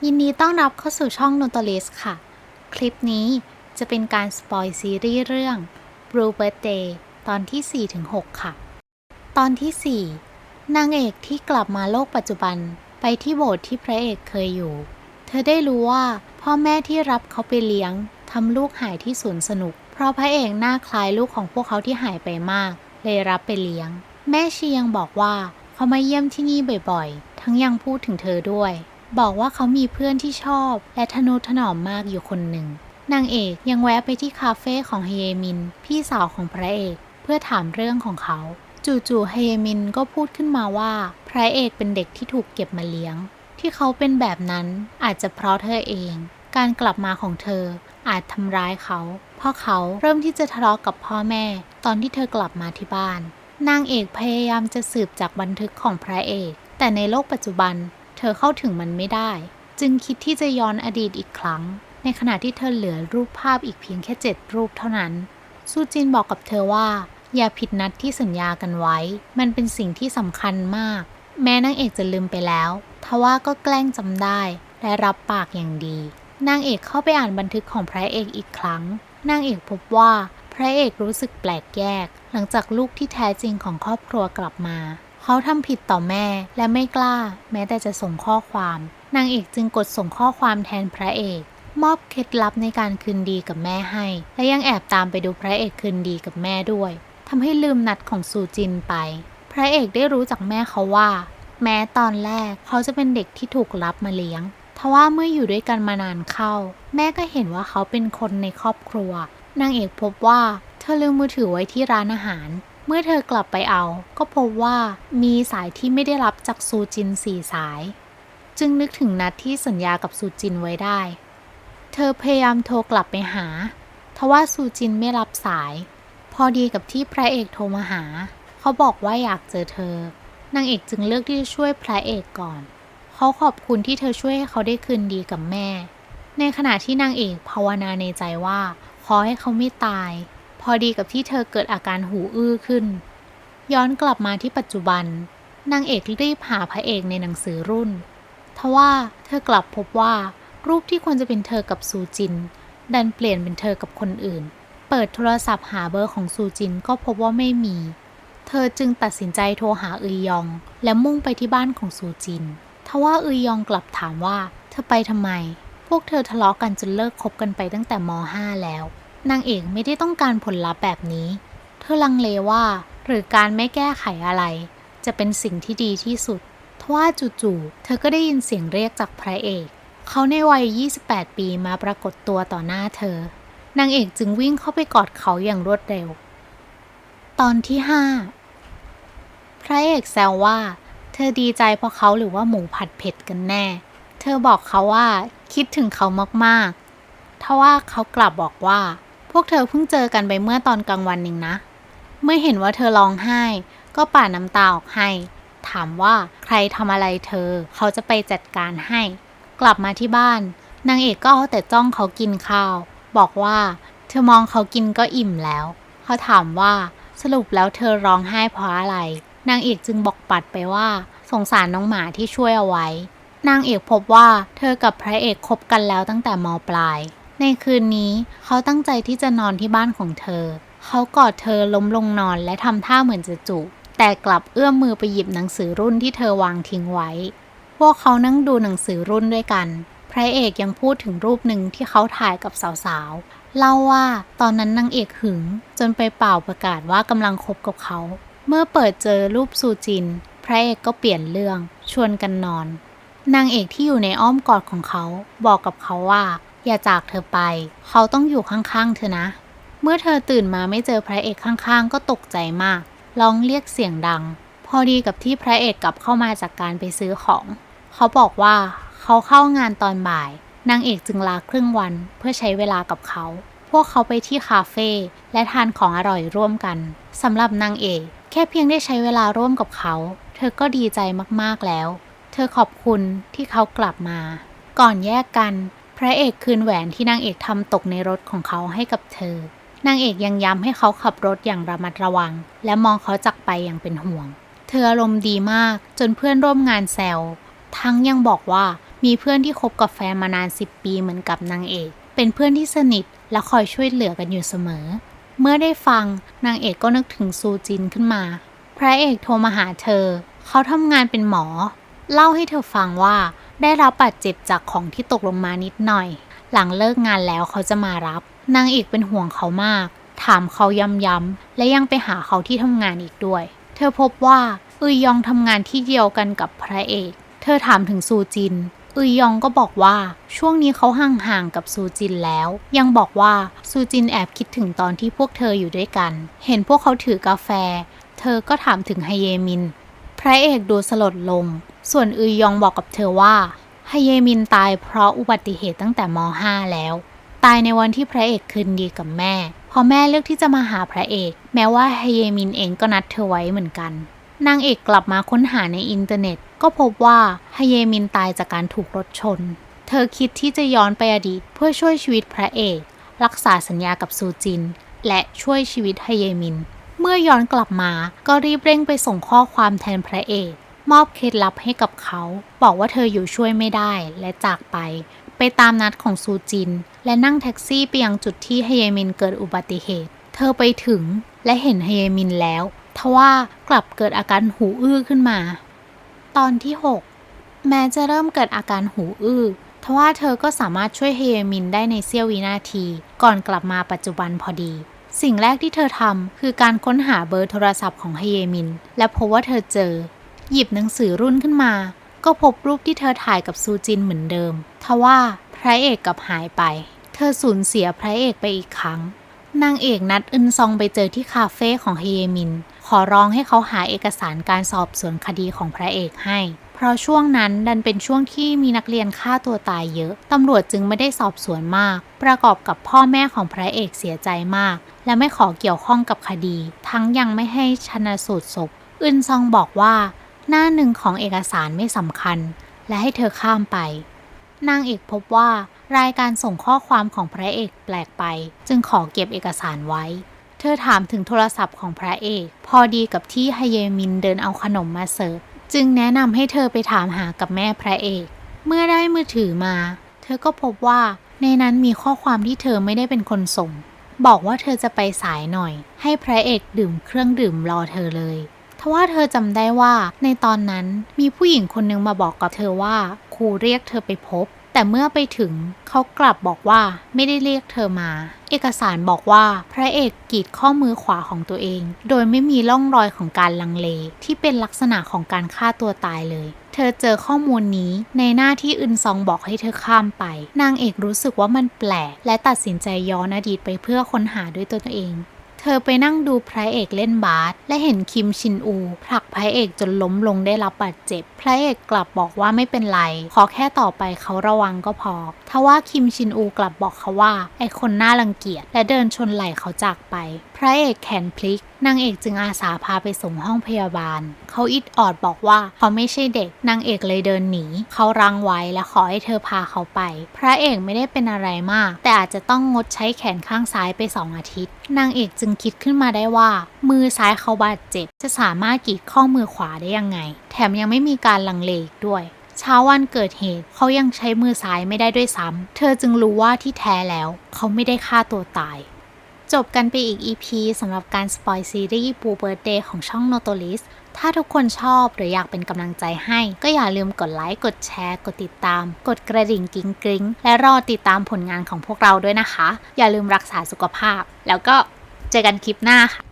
ยินดีต้อนรับเข้าสู่ช่อง Notalis ค่ะ คลิปนี้จะเป็นการสปอยซีรีส์เรื่อง Blue Birthday ตอนที่ 4-6 ค่ะ ตอนที่ 4 นางเอกที่กลับมาโลกปัจจุบันไปที่โบสถ์ที่พระเอกเคยอยู่ เธอได้รู้ว่าพ่อแม่ที่รับเขาไปเลี้ยงทำลูกหายที่สวนสนุก เพราะพระเอกหน้าคล้ายลูกของพวกเขาที่หายไปมากเลยรับไปเลี้ยง แม่ชียังบอกว่าเขามาเยี่ยมที่นี่บ่อยๆ ทั้งยังพูดถึงเธอด้วยบอกว่าเขามีเพื่อนที่ชอบและทนุถนอมมากอยู่คนหนึ่งนางเอกยังแวะไปที่คาเฟ่ของเฮเยมินพี่สาวของพระเอกเพื่อถามเรื่องของเขาจู่ๆเฮเยมินก็พูดขึ้นมาว่าพระเอกเป็นเด็กที่ถูกเก็บมาเลี้ยงที่เขาเป็นแบบนั้นอาจจะเพราะเธอเองการกลับมาของเธออาจทำร้ายเขาเพราะเขาเริ่มที่จะทะเลาะกับพ่อแม่ตอนที่เธอกลับมาที่บ้านนางเอกพยายามจะสืบจากบันทึกของพระเอกแต่ในโลกปัจจุบันเธอเข้าถึงมันไม่ได้จึงคิดที่จะย้อนอดีตอีกครั้งในขณะที่เธอเหลือรูปภาพอีกเพียงแค่7 รูปเท่านั้นซูจินบอกกับเธอว่าอย่าผิดนัดที่สัญญากันไว้มันเป็นสิ่งที่สำคัญมากแม้นางเอกจะลืมไปแล้วทว่าก็แกล้งจำได้และรับปากอย่างดีนางเอกเข้าไปอ่านบันทึกของพระเอกอีกครั้งนางเอกพบว่าพระเอกรู้สึกแปลกแยกหลังจากลูกที่แท้จริงของครอบครัวกลับมาเขาทำผิดต่อแม่และไม่กล้าแม้แต่จะส่งข้อความนางเอกจึงกดส่งข้อความแทนพระเอกมอบเคล็ดลับในการคืนดีกับแม่ให้และยังแอบตามไปดูพระเอกคืนดีกับแม่ด้วยทำให้ลืมนัดของซูจินไปพระเอกได้รู้จากแม่เขาว่าแม้ตอนแรกเขาจะเป็นเด็กที่ถูกรับมาเลี้ยงทว่าเมื่ออยู่ด้วยกันมานานเข้าแม่ก็เห็นว่าเขาเป็นคนในครอบครัวนางเอกพบว่าเธอลืมมือถือไว้ที่ร้านอาหารเมื่อเธอกลับไปเอาก็พบว่ามีสายที่ไม่ได้รับจากซูจิน4 สายจึงนึกถึงนัดที่สัญญากับซูจินไว้ได้เธอพยายามโทรกลับไปหาทว่าซูจินไม่รับสายพอดีกับที่พระเอกโทรมาหาเขาบอกว่าอยากเจอเธอนางเอกจึงเลือกที่จะช่วยพระเอกก่อนเขาขอบคุณที่เธอช่วยให้เขาได้คืนดีกับแม่ในขณะที่นางเอกภาวนาในใจว่าขอให้เขาไม่ตายพอดีกับที่เธอเกิดอาการหูอื้อขึ้นย้อนกลับมาที่ปัจจุบันนางเอกรีบหาพระเอกในหนังสือรุ่นทว่าเธอกลับพบว่ารูปที่ควรจะเป็นเธอกับซูจินดันเปลี่ยนเป็นเธอกับคนอื่นเปิดโทรศัพท์หาเบอร์ของซูจินก็พบว่าไม่มีเธอจึงตัดสินใจโทรหาอึยยองและมุ่งไปที่บ้านของซูจินทว่าอึยยองกลับถามว่าเธอไปทำไมพวกเธอทะเลาะกันจนเลิกคบกันไปตั้งแต่ม.5 แล้วนางเอกไม่ได้ต้องการผลลัพธ์แบบนี้เธอลังเลว่าหรือการไม่แก้ไขอะไรจะเป็นสิ่งที่ดีที่สุดทว่าจู่ๆเธอก็ได้ยินเสียงเรียกจากพระเอกเขาในวัย28 ปีมาปรากฏตัวต่อหน้าเธอนางเอกจึงวิ่งเข้าไปกอดเขาอย่างรวดเร็วตอนที่ 5พระเอกแซวว่าเธอดีใจเพราะเขาหรือว่าหมูผัดเผ็ดกันแน่เธอบอกเขาว่าคิดถึงเขามากๆทว่าเขากลับบอกว่าพวกเธอเพิ่งเจอกันไปเมื่อตอนกลางวันเองนะเมื่อเห็นว่าเธอร้องไห้ก็ปาดน้ำตาออกให้ถามว่าใครทำอะไรเธอเขาจะไปจัดการให้กลับมาที่บ้านนางเอกก็เอาแต่จ้องเขากินข้าวบอกว่าเธอมองเขากินก็อิ่มแล้วเขาถามว่าสรุปแล้วเธอร้องไห้เพราะอะไรนางเอกจึงบอกปัดไปว่าสงสารน้องหมาที่ช่วยเอาไว้นางเอกพบว่าเธอกับพระเอกคบกันแล้วตั้งแต่ม.ปลายในคืนนี้เขาตั้งใจที่จะนอนที่บ้านของเธอเขากอดเธอล้มลงนอนและทำท่าเหมือนจะจูบแต่กลับเอื้อมมือไปหยิบหนังสือรุ่นที่เธอวางทิ้งไว้พวกเขานั่งดูหนังสือรุ่นด้วยกันพระเอกยังพูดถึงรูปหนึ่งที่เขาถ่ายกับสาวๆเล่าว่าตอนนั้นนางเอกหึงจนไปเป่าประกาศว่ากำลังคบกับเขาเมื่อเปิดเจอรูปซูจินพระเอกก็เปลี่ยนเรื่องชวนกันนอนนางเอกที่อยู่ในอ้อมกอดของเขาบอกกับเขาว่าอย่าจากเธอไปเขาต้องอยู่ข้างๆเธอนะเมื่อเธอตื่นมาไม่เจอพระเอกข้างๆก็ตกใจมากร้องเรียกเสียงดังพอดีกับที่พระเอกกลับเข้ามาจากการไปซื้อของเขาบอกว่าเขาเข้างานตอนบ่ายนางเอกจึงลาครึ่งวันเพื่อใช้เวลากับเขาพวกเขาไปที่คาเฟ่และทานของอร่อยร่วมกันสำหรับนางเอกแค่เพียงได้ใช้เวลาร่วมกับเขาเธอก็ดีใจมากๆแล้วเธอขอบคุณที่เขากลับมาก่อนแยกกันพระเอกคืนแหวนที่นางเอกทำตกในรถของเขาให้กับเธอนางเอกยังย้ำให้เขาขับรถอย่างระมัดระวังและมองเขาจากไปอย่างเป็นห่วงเธออารมณ์ดีมากจนเพื่อนร่วมงานแซวทั้งยังบอกว่า มีเพื่อนที่คบกับแฟนมานาน10 ปีเหมือนกับนางเอกเป็นเพื่อนที่สนิทและคอยช่วยเหลือกันอยู่เสมอเมื่อได้ฟังนางเอกก็นึกถึงซูจินขึ้นมาพระเอกโทรมาหาเธอเขาทำงานเป็นหมอเล่าให้เธอฟังว่าได้รับบาดเจ็บจากของที่ตกลงมานิดหน่อยหลังเลิกงานแล้วเขาจะมารับนางเอกเป็นห่วงเขามากถามเขาย้ำๆและยังไปหาเขาที่ทำงานอีกด้วยเธอพบว่ายองทำงานที่เดียวกันกับพระเอกเธอถามถึงซูจินยองก็บอกว่าช่วงนี้เขาห่างๆกับซูจินแล้วยังบอกว่าซูจินแอบคิดถึงตอนที่พวกเธออยู่ด้วยกันเห็นพวกเขาถือกาแฟเธอก็ถามถึงฮเยมินพระเอกดูสลดลงส่วนยองบอกกับเธอว่าฮเยมินตายเพราะอุบัติเหตุตั้งแต่ม.5 แล้วตายในวันที่พระเอกคืนดีกับแม่พอแม่เลือกที่จะมาหาพระเอกแม้ว่าฮเยมินเองก็นัดเธอไว้เหมือนกันนางเอกกลับมาค้นหาในอินเทอร์เน็ตก็พบว่าฮเยมินตายจากการถูกรถชนเธอคิดที่จะย้อนไปอดีตเพื่อช่วยชีวิตพระเอกรักษาสัญญากับซูจินและช่วยชีวิตฮเยมินเมื่อย้อนกลับมาก็รีบเร่งไปส่งข้อความแทนพระเอกมอบเคล็ดลับให้กับเขาบอกว่าเธออยู่ช่วยไม่ได้และจากไปตามนัดของซูจินและนั่งแท็กซี่ไปยังจุดที่ฮเยมินเกิดอุบัติเหตุเธอไปถึงและเห็นฮเยมินแล้วทว่ากลับเกิดอาการหูอื้อขึ้นมาตอนที่6แม้จะเริ่มเกิดอาการหูอื้อทว่าเธอก็สามารถช่วยฮเยมินได้ในเสี้ยววินาทีก่อนกลับมาปัจจุบันพอดีสิ่งแรกที่เธอทำคือการค้นหาเบอร์โทรศัพท์ของฮเยมินและพบว่าเธอเจอหยิบหนังสือรุ่นขึ้นมาก็พบรูปที่เธอถ่ายกับซูจินเหมือนเดิมทว่าพระเอกกลับหายไปเธอสูญเสียพระเอกไปอีกครั้งนางเอกนัดอึนซองไปเจอที่คาเฟ่ของฮเยมินขอร้องให้เขาหาเอกสารการสอบสวนคดีของพระเอกให้เพราะช่วงนั้นดันเป็นช่วงที่มีนักเรียนฆ่าตัวตายเยอะตำรวจจึงไม่ได้สอบสวนมากประกอบกับพ่อแม่ของพระเอกเสียใจมากและไม่ขอเกี่ยวข้องกับคดีทั้งยังไม่ให้ชันสูตรศพอึนซองบอกว่าหน้าหนึ่งของเอกสารไม่สำคัญและให้เธอข้ามไปนางเอกพบว่ารายการส่งข้อความของพระเอกแปลกไปจึงขอเก็บเอกสารไว้เธอถามถึงโทรศัพท์ของพระเอกพอดีกับที่ฮเยมินเดินเอาขนมมาเสิร์ฟจึงแนะนำให้เธอไปถามหากับแม่พระเอกเมื่อได้มือถือมาเธอก็พบว่าในนั้นมีข้อความที่เธอไม่ได้เป็นคนส่งบอกว่าเธอจะไปสายหน่อยให้พระเอกดื่มเครื่องดื่มรอเธอเลยทว่าเธอจำได้ว่าในตอนนั้นมีผู้หญิงคนนึงมาบอกกับเธอว่าครูเรียกเธอไปพบแต่เมื่อไปถึงเขากลับบอกว่าไม่ได้เรียกเธอมาเอกสารบอกว่าพระเอกกรีดข้อมือขวาของตัวเองโดยไม่มีร่องรอยของการลังเลที่เป็นลักษณะของการฆ่าตัวตายเลยเธอเจอข้อมูลนี้ในหน้าที่อึนซองบอกให้เธอข้ามไปนางเอกรู้สึกว่ามันแปลกและตัดสินใจย้อนอดีตไปเพื่อค้นหาด้วยตัวเองเธอไปนั่งดูพระเอกเล่นบาสและเห็นคิมชินอูผลักพระเอกจนล้มลงได้รับบาดเจ็บพระเอกกลับบอกว่าไม่เป็นไรขอแค่ต่อไปเขาระวังก็พอทว่าคิมชินอูกลับบอกเขาว่าไอคนน่ารังเกียจและเดินชนไหล่เขาจากไปพระเอกแขนพลิกนางเอกจึงอาสาพาไปส่งห้องพยาบาลเขาอิดออดบอกว่าเขาไม่ใช่เด็กนางเอกเลยเดินหนีเขารั้งไว้และขอให้เธอพาเขาไปพระเอกไม่ได้เป็นอะไรมากแต่อาจจะต้องงดใช้แขนข้างซ้ายไป2 อาทิตย์นางเอกจึงคิดขึ้นมาได้ว่ามือซ้ายเขาบาดเจ็บจะสามารถกรีดข้อมือขวาได้ยังไงแถมยังไม่มีการลังเลอีกด้วยเช้าวันเกิดเหตุเขายังใช้มือซ้ายไม่ได้ด้วยซ้ำเธอจึงรู้ว่าที่แท้แล้วเขาไม่ได้ฆ่าตัวตายจบกันไปอีก EP สำหรับการสปอยซีรีส์ปูเบิร์ธเดย์ของช่อง Notolis ถ้าทุกคนชอบหรืออยากเป็นกำลังใจให้ก็อย่าลืมกดไลค์กดแชร์กดติดตามกดกระดิ่งกิ๊งกริ๊งและรอติดตามผลงานของพวกเราด้วยนะคะอย่าลืมรักษาสุขภาพแล้วก็เจอกันคลิปหน้าค่ะ